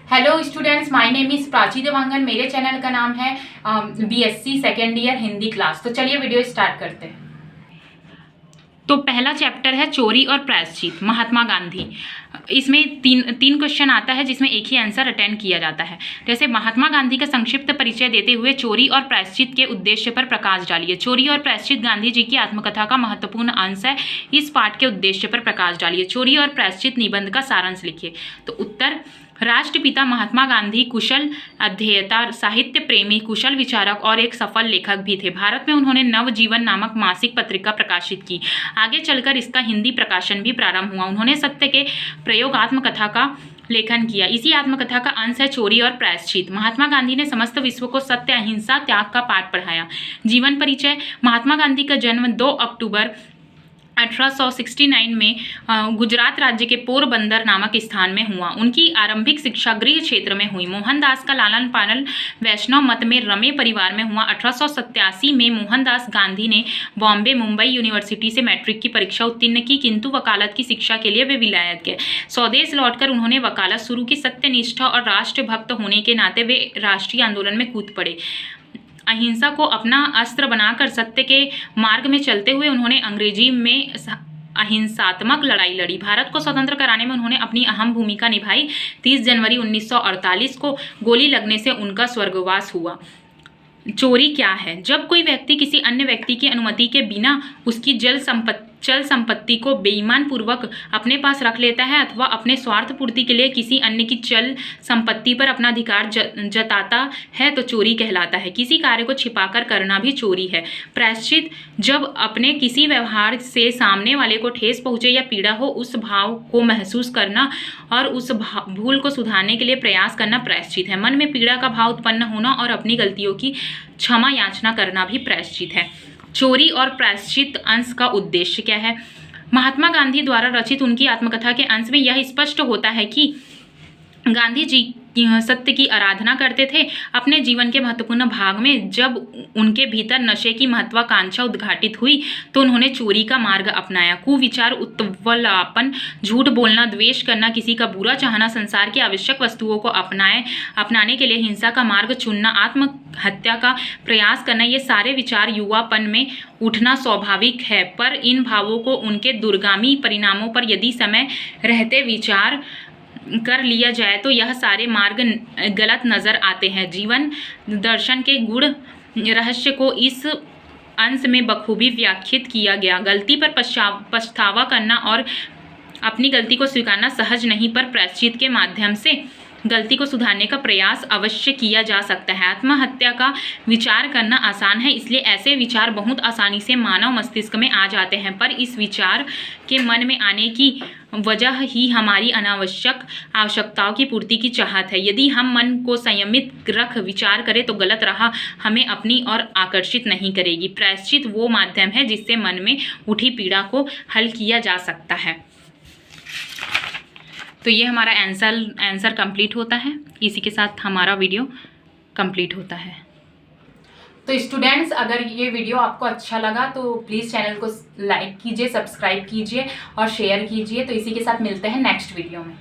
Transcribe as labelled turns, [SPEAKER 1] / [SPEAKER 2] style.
[SPEAKER 1] Hello students, my name is Prachi Dewangan. मेरे channel का नाम है BSc second year Hindi class. तो चलिए वीडियो स्टार्ट करते हैं। तो पहला चैप्टर है चोरी और प्रायश्चित, महात्मा गांधी। इसमें तीन क्वेश्चन आता है जिसमें एक ही आंसर अटेंड किया जाता है। जैसे महात्मा गांधी का संक्षिप्त परिचय देते हुए चोरी और प्रायश्चित के उद्देश्य पर प्रकाश डालिए। चोरी और प्रायश्चित गांधी जी की आत्मकथा का महत्वपूर्ण अंश है। इस पाठ के उद्देश्य पर प्रकाश डालिए। चोरी और प्रायश्चित निबंध का सारांश लिखिए। तो उत्तर, राष्ट्रपिता महात्मा गांधी कुशल अध्येता, साहित्य प्रेमी, कुशल विचारक और एक सफल लेखक भी थे। भारत में उन्होंने नवजीवन नामक मासिक पत्रिका प्रकाशित की। आगे चलकर इसका हिंदी प्रकाशन भी प्रारंभ हुआ। उन्होंने सत्य के प्रयोग आत्मकथा का लेखन किया। इसी आत्मकथा का अंश है चोरी और प्रायश्चित। महात्मा गांधी ने समस्त विश्व को सत्य, अहिंसा, त्याग का पाठ पढ़ाया। जीवन परिचय। महात्मा गांधी का जन्म 2 अक्टूबर 1869 में गुजरात राज्य के पोरबंदर नामक स्थान में हुआ। उनकी आरंभिक शिक्षा गृह क्षेत्र में हुई। मोहनदास का लालन पालन वैष्णव मत में रमे परिवार में हुआ। 1887 में मोहनदास गांधी ने बॉम्बे मुंबई यूनिवर्सिटी से मैट्रिक की परीक्षा उत्तीर्ण की, किंतु वकालत की शिक्षा के लिए वे विलायत गए। स्वदेश लौटकर उन्होंने वकालत शुरू की। सत्यनिष्ठ और राष्ट्रभक्त होने के नाते वे राष्ट्रीय आंदोलन में कूद पड़े। अहिंसा को अपना अस्त्र बनाकर सत्य के मार्ग में चलते हुए उन्होंने अंग्रेजी में अहिंसात्मक लड़ाई लड़ी। भारत को स्वतंत्र कराने में उन्होंने अपनी अहम भूमिका निभाई। 30 जनवरी 1948 को गोली लगने से उनका स्वर्गवास हुआ। चोरी क्या है? जब कोई व्यक्ति किसी अन्य व्यक्ति की अनुमति के बिना उसकी चल संपत्ति को बेईमान पूर्वक अपने पास रख लेता है अथवा अपने स्वार्थ पूर्ति के लिए किसी अन्य की चल संपत्ति पर अपना अधिकार जताता है तो चोरी कहलाता है। किसी कार्य को छिपाकर करना भी चोरी है। प्रायश्चित, जब अपने किसी व्यवहार से सामने वाले को ठेस पहुंचे या पीड़ा हो, उस भाव को महसूस करना और उस भूल को सुधारने के लिए प्रयास करना प्रायश्चित है। मन में पीड़ा का भाव उत्पन्न होना और अपनी गलतियों की क्षमा याचना करना भी प्रायश्चित है। चोरी और प्रायश्चित अंश का उद्देश्य क्या है? महात्मा गांधी द्वारा रचित उनकी आत्मकथा के अंश में यह स्पष्ट होता है कि गांधी जी सत्य की आराधना करते थे। अपने जीवन के महत्वपूर्ण भाग में जब उनके भीतर नशे की महत्वाकांक्षा उद्घाटित हुई तो उन्होंने चोरी का मार्ग अपनाया। कुविचार, उत्वलापन, झूठ बोलना, द्वेष करना, किसी का बुरा चाहना, संसार की आवश्यक वस्तुओं को अपनाने के लिए हिंसा का मार्ग चुनना, आत्महत्या का प्रयास करना, ये सारे विचार युवापन में उठना स्वाभाविक है। पर इन भावों को उनके दूरगामी परिणामों पर यदि समय रहते विचार कर लिया जाए तो यह सारे मार्ग गलत नजर आते हैं। जीवन दर्शन के गुण रहस्य को इस अंश में बखूबी व्याख्यात किया गया। गलती पर पछतावा करना और अपनी गलती को स्वीकारना सहज नहीं, पर प्रायश्चित के माध्यम से गलती को सुधारने का प्रयास अवश्य किया जा सकता है। आत्महत्या का विचार करना आसान है, इसलिए ऐसे विचार बहुत आसानी से मानव मस्तिष्क में आ जाते हैं, पर इस विचार के मन में आने की वजह ही हमारी अनावश्यक आवश्यकताओं की पूर्ति की चाहत है। यदि हम मन को संयमित रख विचार करें तो गलत राह हमें अपनी ओर आकर्षित नहीं करेगी। प्रायश्चित वो माध्यम है जिससे मन में उठी पीड़ा को हल किया जा सकता है। तो ये हमारा आंसर कंप्लीट होता है। इसी के साथ हमारा वीडियो कंप्लीट होता है। तो स्टूडेंट्स, अगर ये वीडियो आपको अच्छा लगा तो प्लीज़ चैनल को लाइक कीजिए, सब्सक्राइब कीजिए और शेयर कीजिए। तो इसी के साथ मिलते हैं नेक्स्ट वीडियो में।